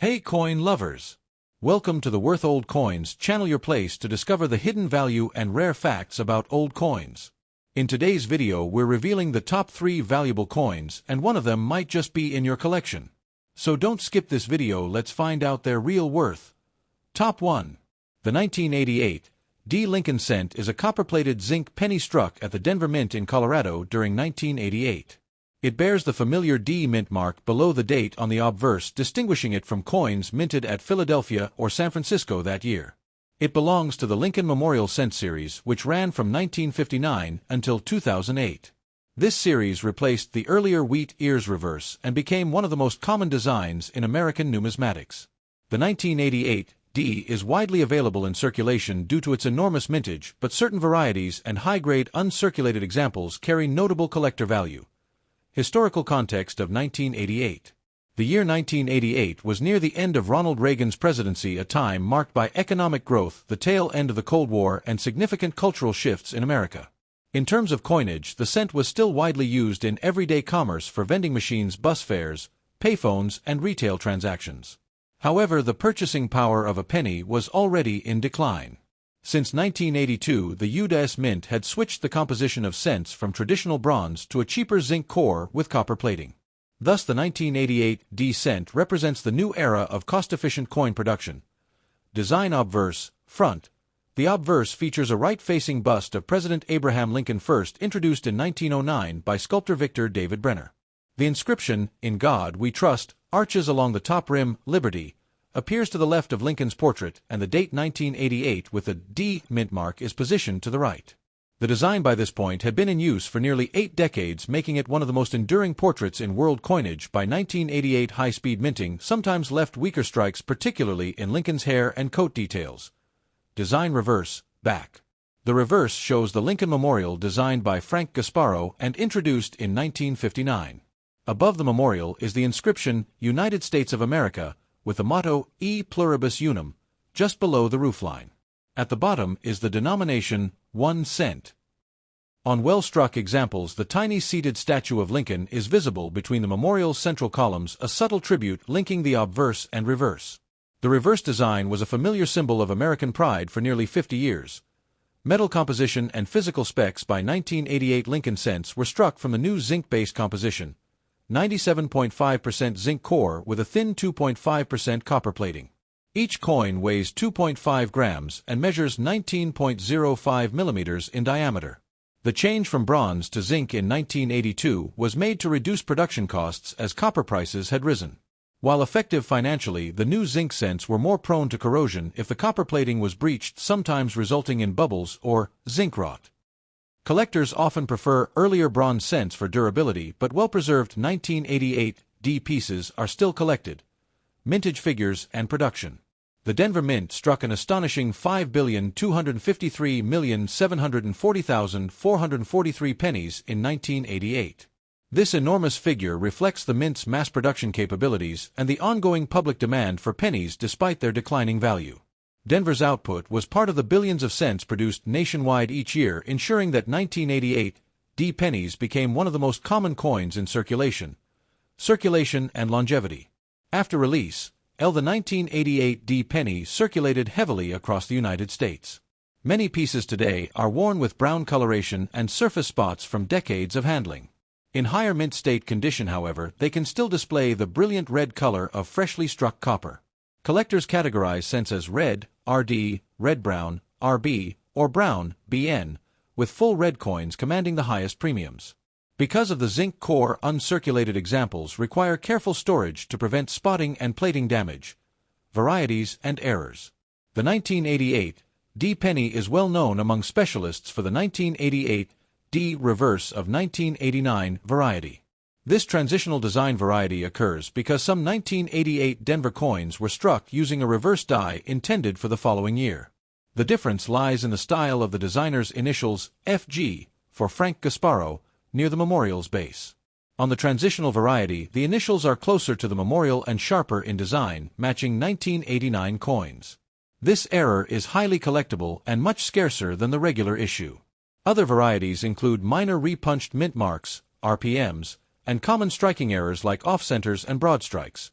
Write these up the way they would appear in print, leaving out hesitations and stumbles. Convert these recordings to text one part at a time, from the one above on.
Hey coin lovers! Welcome to the Worth Old Coins channel, your place to discover the hidden value and rare facts about old coins. In today's video we're revealing the top 3 valuable coins, and one of them might just be in your collection. So don't skip this video, let's find out their real worth. Top 1. The 1988 D. Lincoln cent is a copper-plated zinc penny struck at the Denver Mint in Colorado during 1988. It bears the familiar D mint mark below the date on the obverse, distinguishing it from coins minted at Philadelphia or San Francisco that year. It belongs to the Lincoln Memorial Cent series, which ran from 1959 until 2008. This series replaced the earlier wheat ears reverse and became one of the most common designs in American numismatics. The 1988 D is widely available in circulation due to its enormous mintage, but certain varieties and high-grade uncirculated examples carry notable collector value. Historical context of 1988. The year 1988 was near the end of Ronald Reagan's presidency, a time marked by economic growth, the tail end of the Cold War, and significant cultural shifts in America. In terms of coinage, the cent was still widely used in everyday commerce for vending machines, bus fares, payphones, and retail transactions. However, the purchasing power of a penny was already in decline. Since 1982, the U.S. Mint had switched the composition of cents from traditional bronze to a cheaper zinc core with copper plating. Thus, the 1988 D cent represents the new era of cost-efficient coin production. Design obverse, front. The obverse features a right-facing bust of President Abraham Lincoln, first introduced in 1909 by sculptor Victor David Brenner. The inscription, "In God We Trust," arches along the top rim, "Liberty," appears to the left of Lincoln's portrait, and the date 1988 with the D mint mark is positioned to the right. The design by this point had been in use for nearly 8 decades, making it one of the most enduring portraits in world coinage. By 1988, high-speed minting sometimes left weaker strikes, particularly in Lincoln's hair and coat details. Design reverse, back. The reverse shows the Lincoln Memorial designed by Frank Gasparo and introduced in 1959. Above the memorial is the inscription, "United States of America," with the motto E pluribus unum, just below the roofline. At the bottom is the denomination 1 cent. On well-struck examples, the tiny seated statue of Lincoln is visible between the memorial's central columns, a subtle tribute linking the obverse and reverse. The reverse design was a familiar symbol of American pride for nearly 50 years. Metal composition and physical specs. By 1988, Lincoln cents were struck from the new zinc-based composition, 97.5% zinc core with a thin 2.5% copper plating. Each coin weighs 2.5 grams and measures 19.05 millimeters in diameter. The change from bronze to zinc in 1982 was made to reduce production costs as copper prices had risen. While effective financially, the new zinc cents were more prone to corrosion if the copper plating was breached, sometimes resulting in bubbles or zinc rot. Collectors often prefer earlier bronze cents for durability, but well-preserved 1988 D pieces are still collected. Mintage figures and production. The Denver Mint struck an astonishing 5,253,740,443 pennies in 1988. This enormous figure reflects the Mint's mass production capabilities and the ongoing public demand for pennies despite their declining value. Denver's output was part of the billions of cents produced nationwide each year, ensuring that 1988 D pennies became one of the most common coins in circulation. Circulation and longevity. After release, the 1988 D penny circulated heavily across the United States. Many pieces today are worn with brown coloration and surface spots from decades of handling. In higher mint state condition, however, they can still display the brilliant red color of freshly struck copper. Collectors categorize cents as red, RD, red-brown, RB, or brown, BN, with full red coins commanding the highest premiums. Because of the zinc core, uncirculated examples require careful storage to prevent spotting and plating damage. Varieties and errors. The 1988 D penny is well known among specialists for the 1988 D reverse of 1989 variety. This transitional design variety occurs because some 1988 Denver coins were struck using a reverse die intended for the following year. The difference lies in the style of the designer's initials, FG, for Frank Gasparo, near the memorial's base. On the transitional variety, the initials are closer to the memorial and sharper in design, matching 1989 coins. This error is highly collectible and much scarcer than the regular issue. Other varieties include minor repunched mint marks, RPMs, and common striking errors like off-centers and broad strikes.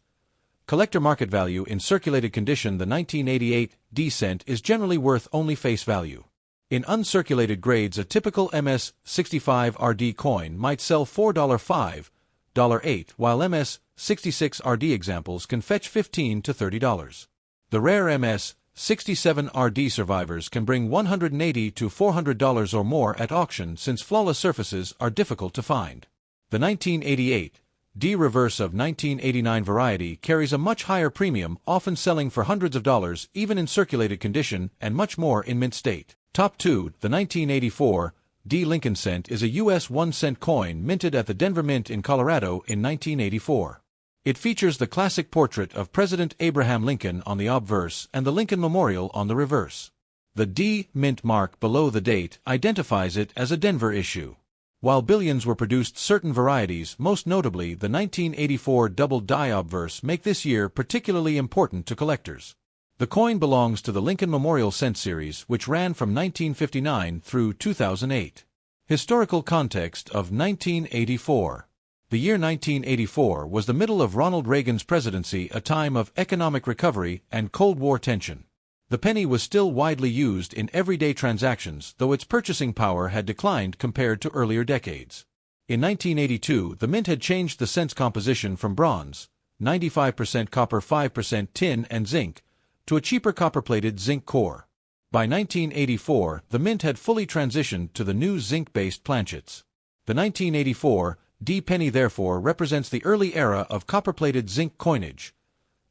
Collector market value in circulated condition. The 1988 D cent is generally worth only face value. In uncirculated grades, a typical MS-65 RD coin might sell $4.05, $8, while MS-66 RD examples can fetch $15 to $30. The rare MS-67 RD survivors can bring $180 to $400 or more at auction, since flawless surfaces are difficult to find. The 1988 D reverse of 1989 variety carries a much higher premium, often selling for hundreds of dollars even in circulated condition and much more in mint state. Top 2. The 1984 D Lincoln cent is a U.S. 1-cent coin minted at the Denver Mint in Colorado in 1984. It features the classic portrait of President Abraham Lincoln on the obverse and the Lincoln Memorial on the reverse. The D Mint mark below the date identifies it as a Denver issue. While billions were produced, certain varieties, most notably the 1984 double die obverse, make this year particularly important to collectors. The coin belongs to the Lincoln Memorial cent series, which ran from 1959 through 2008. Historical context of 1984. The year 1984 was the middle of Ronald Reagan's presidency, a time of economic recovery and Cold War tension. The penny was still widely used in everyday transactions, though its purchasing power had declined compared to earlier decades. In 1982, the mint had changed the cent's composition from bronze, 95% copper, 5% tin and zinc, to a cheaper copper-plated zinc core. By 1984, the mint had fully transitioned to the new zinc-based planchets. The 1984 D penny therefore represents the early era of copper-plated zinc coinage.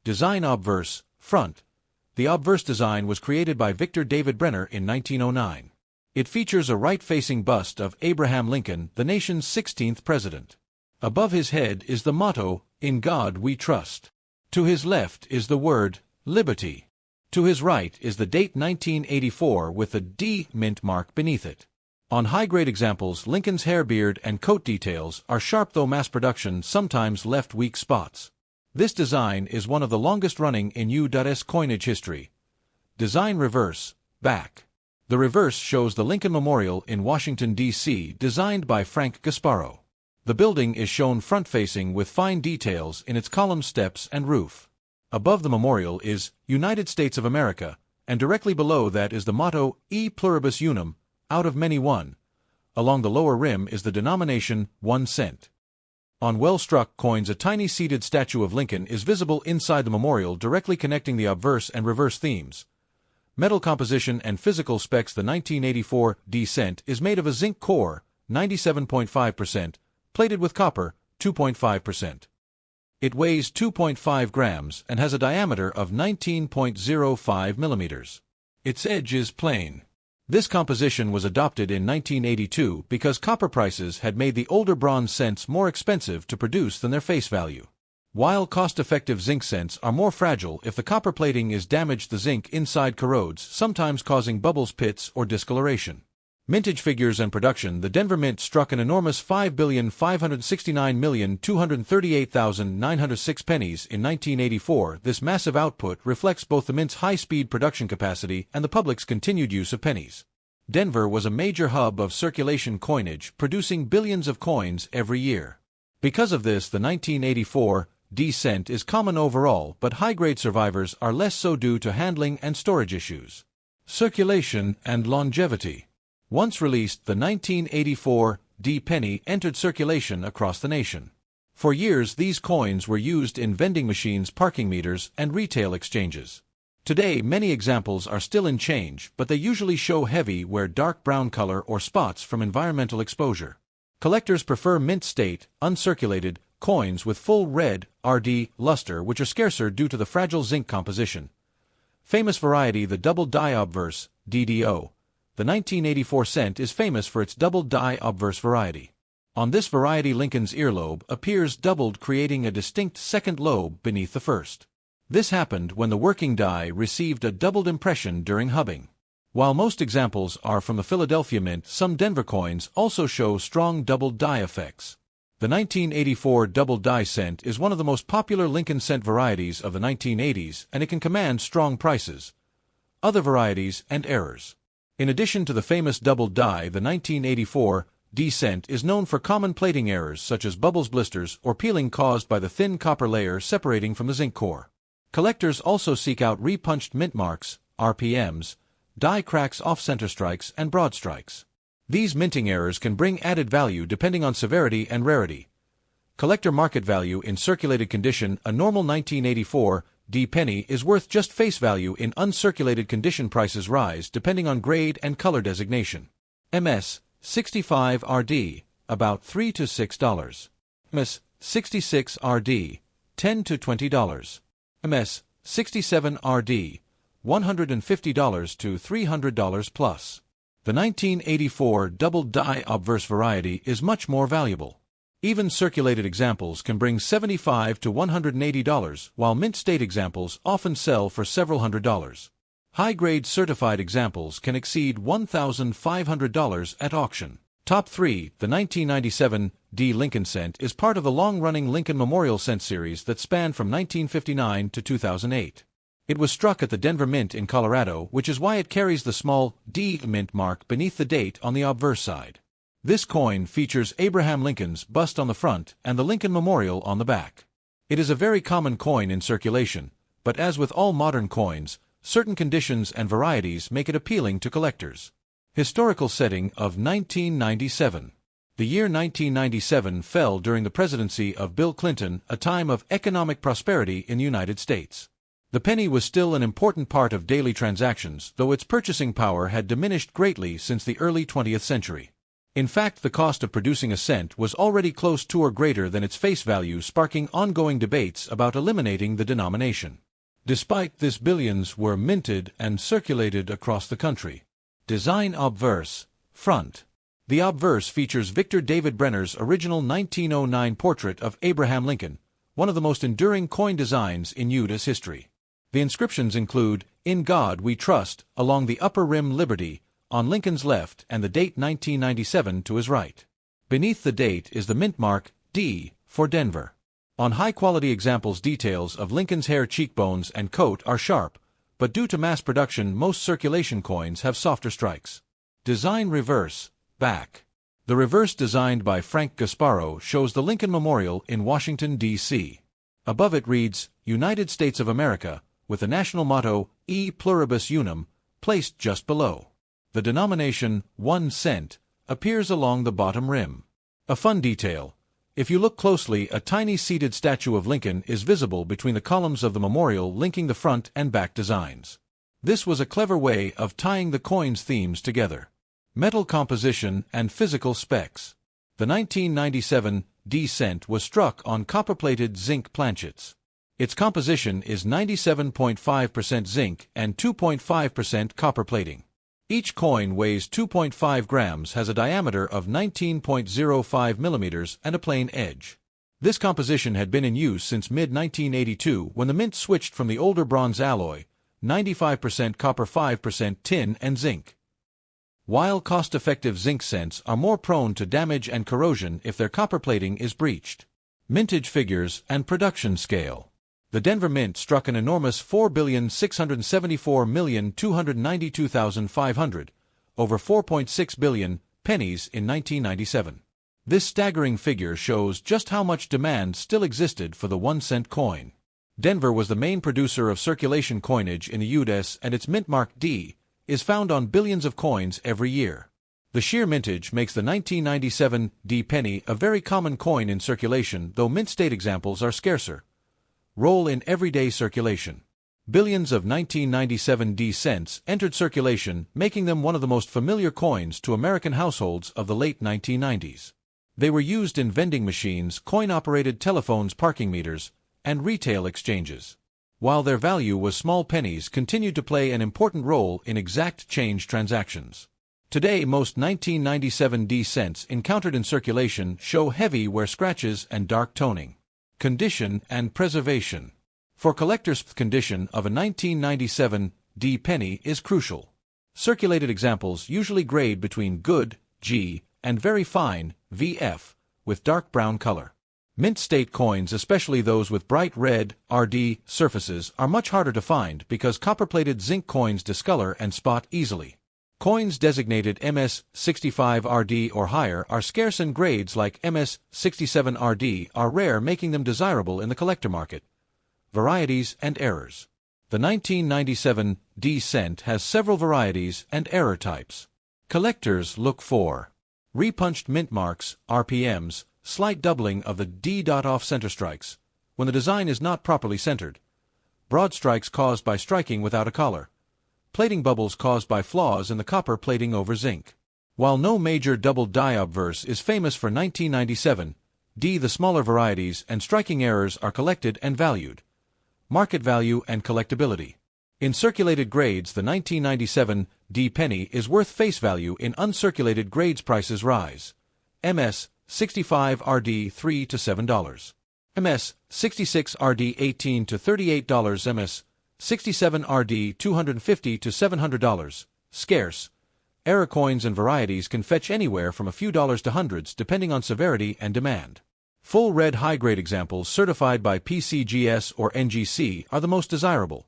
Design obverse, front. The obverse design was created by Victor David Brenner in 1909. It features a right-facing bust of Abraham Lincoln, the nation's 16th president. Above his head is the motto, "In God We Trust." To his left is the word, "Liberty." To his right is the date 1984 with the D mint mark beneath it. On high-grade examples, Lincoln's hair, beard, and coat details are sharp, though mass production sometimes left weak spots. This design is one of the longest-running in U.S. coinage history. Design reverse, back. The reverse shows the Lincoln Memorial in Washington, D.C., designed by Frank Gasparo. The building is shown front-facing with fine details in its columns, steps, and roof. Above the memorial is United States of America, and directly below that is the motto, E pluribus unum, out of many one. Along the lower rim is the denomination, 1 cent. On well-struck coins, a tiny seated statue of Lincoln is visible inside the memorial, directly connecting the obverse and reverse themes. Metal composition and physical specs. The 1984 D cent is made of a zinc core, 97.5%, plated with copper, 2.5%. It weighs 2.5 grams and has a diameter of 19.05 millimeters. Its edge is plain. This composition was adopted in 1982 because copper prices had made the older bronze cents more expensive to produce than their face value. While cost-effective zinc cents are more fragile, if the copper plating is damaged, the zinc inside corrodes, sometimes causing bubbles, pits, or discoloration. Mintage figures and production. The Denver Mint struck an enormous 5,569,238,906 pennies in 1984. This massive output reflects both the Mint's high-speed production capacity and the public's continued use of pennies. Denver was a major hub of circulation coinage, producing billions of coins every year. Because of this, the 1984 D cent is common overall, but high-grade survivors are less so due to handling and storage issues. Circulation and longevity. Once released, the 1984 D penny entered circulation across the nation. For years, these coins were used in vending machines, parking meters, and retail exchanges. Today, many examples are still in change, but they usually show heavy wear, dark brown color, or spots from environmental exposure. Collectors prefer mint state, uncirculated coins with full red RD luster, which are scarcer due to the fragile zinc composition. Famous variety, the double die obverse, DDO. The 1984 cent is famous for its double die obverse variety. On this variety, Lincoln's earlobe appears doubled, creating a distinct second lobe beneath the first. This happened when the working die received a doubled impression during hubbing. While most examples are from the Philadelphia Mint, some Denver coins also show strong double die effects. The 1984 double die cent is one of the most popular Lincoln cent varieties of the 1980s, and it can command strong prices. Other varieties and errors. In addition to the famous double die, the 1984 D cent is known for common plating errors such as bubbles, blisters, or peeling caused by the thin copper layer separating from the zinc core. Collectors also seek out repunched mint marks, RPMs, die cracks, off-center strikes, and broad strikes. These minting errors can bring added value depending on severity and rarity. Collector market value in circulated condition: a normal 1984 D penny is worth just face value. In uncirculated condition, prices rise depending on grade and color designation. MS 65 RD, about $3 to $6. MS 66 RD, $10 to $20. MS 67 RD, $150 to $300 plus. The 1984 double die obverse variety is much more valuable. Even circulated examples can bring $75 to $180, while mint state examples often sell for several $100s. High-grade certified examples can exceed $1,500 at auction. Top 3. The 1997 D Lincoln cent is part of the long-running Lincoln Memorial cent series that spanned from 1959 to 2008. It was struck at the Denver Mint in Colorado, which is why it carries the small D mint mark beneath the date on the obverse side. This coin features Abraham Lincoln's bust on the front and the Lincoln Memorial on the back. It is a very common coin in circulation, but as with all modern coins, certain conditions and varieties make it appealing to collectors. Historical setting of 1997. The year 1997 fell during the presidency of Bill Clinton, a time of economic prosperity in the United States. The penny was still an important part of daily transactions, though its purchasing power had diminished greatly since the early 20th century. In fact, the cost of producing a cent was already close to or greater than its face value, sparking ongoing debates about eliminating the denomination. Despite this, billions were minted and circulated across the country. Design: obverse, front. The obverse features Victor David Brenner's original 1909 portrait of Abraham Lincoln, one of the most enduring coin designs in U.S. history. The inscriptions include, "In God We Trust," along the upper rim, "Liberty" on Lincoln's left, and the date 1997 to his right. Beneath the date is the mint mark, D, for Denver. On high-quality examples, details of Lincoln's hair, cheekbones, and coat are sharp, but due to mass production, most circulation coins have softer strikes. Design: reverse, back. The reverse, designed by Frank Gasparo, shows the Lincoln Memorial in Washington, D.C. Above it reads, "United States of America," with the national motto, E pluribus unum, placed just below. The denomination, 1 cent, appears along the bottom rim. A fun detail: if you look closely, a tiny seated statue of Lincoln is visible between the columns of the memorial, linking the front and back designs. This was a clever way of tying the coin's themes together. Metal composition and physical specs. The 1997 D cent was struck on copper-plated zinc planchets. Its composition is 97.5% zinc and 2.5% copper plating. Each coin weighs 2.5 grams, has a diameter of 19.05 millimeters, and a plain edge. This composition had been in use since mid-1982, when the mint switched from the older bronze alloy, 95% copper, 5% tin and zinc. While cost-effective zinc cents are more prone to damage and corrosion if their copper plating is breached. Mintage figures and production scale. The Denver Mint struck an enormous 4,674,292,500, over 4.6 billion, pennies in 1997. This staggering figure shows just how much demand still existed for the 1 cent coin. Denver was the main producer of circulation coinage in the U.S., and its mint mark D is found on billions of coins every year. The sheer mintage makes the 1997 D penny a very common coin in circulation, though mint state examples are scarcer. Role in everyday circulation. Billions of 1997 D cents entered circulation, making them one of the most familiar coins to American households of the late 1990s. They were used in vending machines, coin-operated telephones, parking meters, and retail exchanges. While their value was small, pennies continued to play an important role in exact change transactions. Today, most 1997 D cents encountered in circulation show heavy wear, scratches, and dark toning. Condition and preservation. For collectors, condition of a 1997 D penny is crucial. Circulated examples usually grade between good, G, and very fine, VF, with dark brown color. Mint state coins, especially those with bright red, RD, surfaces, are much harder to find because copper-plated zinc coins discolor and spot easily. Coins designated MS65RD or higher are scarce and grades like MS67RD are rare, making them desirable in the collector market. Varieties and errors. The 1997 D cent has several varieties and error types. Collectors look for repunched mint marks, RPMs, slight doubling of the D.off center strikes, when the design is not properly centered, broad strikes caused by striking without a collar, plating bubbles caused by flaws in the copper plating over zinc. While no major double die obverse is famous for 1997 D, the smaller varieties and striking errors are collected and valued. Market value and collectability. In circulated grades, the 1997 D penny is worth face value. In uncirculated grades, prices rise. MS 65 RD $3 to $7. MS 66 RD $18 to $38. MS 67 RD $250 to $700. Scarce. Error coins and varieties can fetch anywhere from a few dollars to hundreds depending on severity and demand. Full red high-grade examples certified by PCGS or NGC are the most desirable.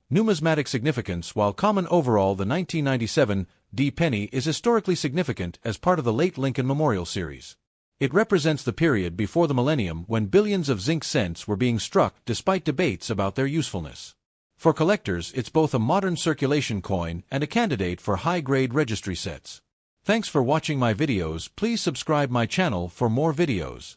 Numismatic significance. While common overall, the 1997 D penny is historically significant as part of the late Lincoln Memorial Series. It represents the period before the millennium when billions of zinc cents were being struck despite debates about their usefulness. For collectors, it's both a modern circulation coin and a candidate for high-grade registry sets. Thanks for watching my videos. Please subscribe my channel for more videos.